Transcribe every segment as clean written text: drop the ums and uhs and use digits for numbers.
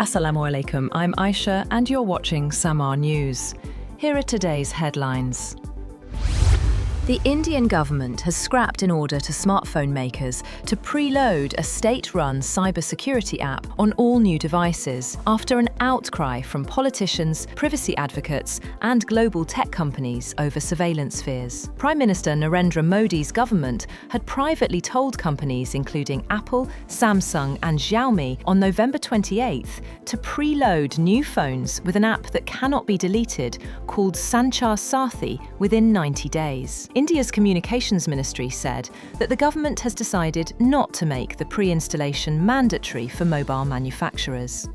Assalamu alaikum, I'm Aisha and you're watching Samaa News. Here are today's headlines. The Indian government has scrapped an order to smartphone makers to preload a state-run cybersecurity app on all new devices after an outcry from politicians, privacy advocates and global tech companies over surveillance fears. Prime Minister Narendra Modi's government had privately told companies including Apple, Samsung and Xiaomi on November 28th to preload new phones with an app that cannot be deleted called Sanchar Saathi within 90 days. India's Communications Ministry said that the government has decided not to make the pre-installation mandatory for mobile manufacturers.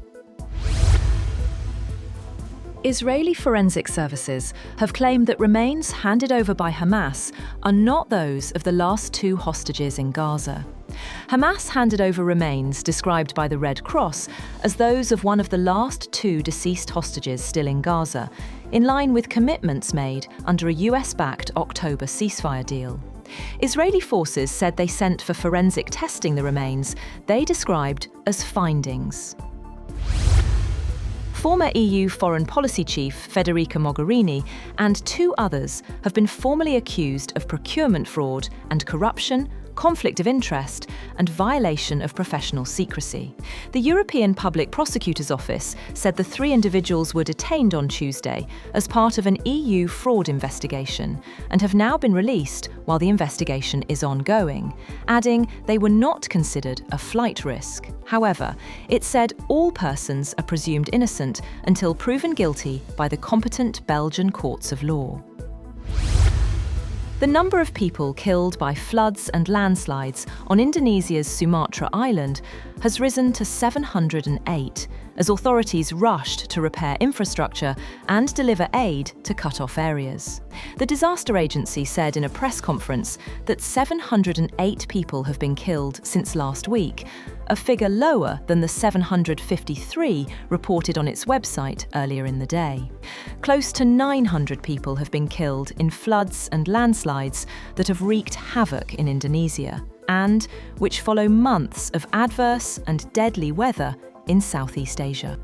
Israeli forensic services have claimed that remains handed over by Hamas are not those of the last 2 hostages in Gaza. Hamas handed over remains described by the Red Cross as those of one of the last 2 deceased hostages still in Gaza, in line with commitments made under a US-backed October ceasefire deal. Israeli forces said they sent for forensic testing the remains they described as findings. Former EU Foreign Policy Chief Federica Mogherini and 2 others have been formally accused of procurement fraud and corruption, conflict of interest and violation of professional secrecy. The European Public Prosecutor's Office said the 3 individuals were detained on Tuesday as part of an EU fraud investigation and have now been released while the investigation is ongoing, adding they were not considered a flight risk. However, it said all persons are presumed innocent until proven guilty by the competent Belgian courts of law. The number of people killed by floods and landslides on Indonesia's Sumatra island has risen to 708 as authorities rushed to repair infrastructure and deliver aid to cut-off areas. The disaster agency said in a press conference that 708 people have been killed since last week, a figure lower than the 753 reported on its website earlier in the day. Close to 900 people have been killed in floods and landslides that have wreaked havoc in Indonesia, and which follow months of adverse and deadly weather in Southeast Asia.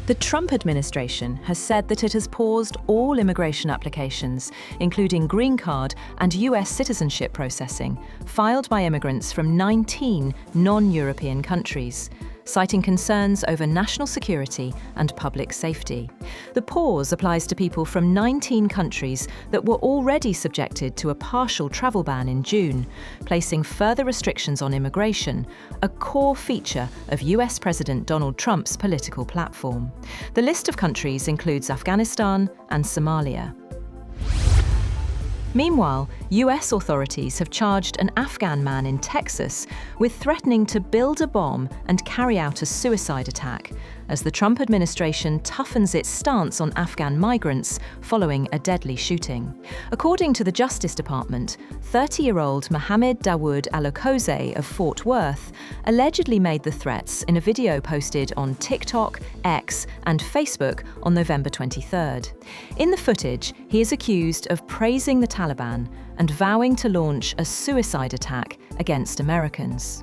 The Trump administration has said that it has paused all immigration applications, including green card and US citizenship processing, filed by immigrants from 19 non-European countries, citing concerns over national security and public safety. The pause applies to people from 19 countries that were already subjected to a partial travel ban in June, placing further restrictions on immigration, a core feature of US President Donald Trump's political platform. The list of countries includes Afghanistan and Somalia. Meanwhile, US authorities have charged an Afghan man in Texas with threatening to build a bomb and carry out a suicide attack as the Trump administration toughens its stance on Afghan migrants following a deadly shooting. According to the Justice Department, 30-year-old Mohammed Dawood Alokose of Fort Worth allegedly made the threats in a video posted on TikTok, X and Facebook on November 23rd. In the footage, he is accused of praising the Taliban and vowing to launch a suicide attack against Americans.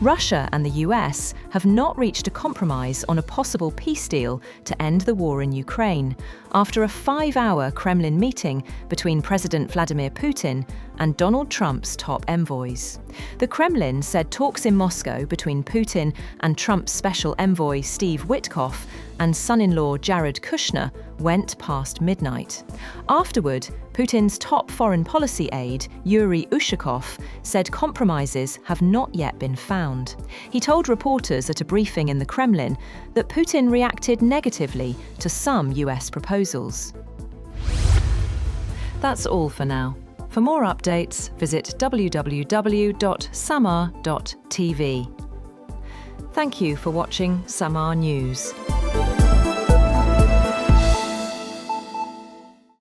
Russia and the US have not reached a compromise on a possible peace deal to end the war in Ukraine after a 5-hour Kremlin meeting between President Vladimir Putin and Donald Trump's top envoys. The Kremlin said talks in Moscow between Putin and Trump's special envoy Steve Witkoff and son-in-law Jared Kushner went past midnight. Afterward, Putin's top foreign policy aide, Yuri Ushakov, said compromises have not yet been found. He told reporters at a briefing in the Kremlin that Putin reacted negatively to some US proposals. That's all for now. For more updates, visit www.samaa.tv. Thank you for watching Samaa News.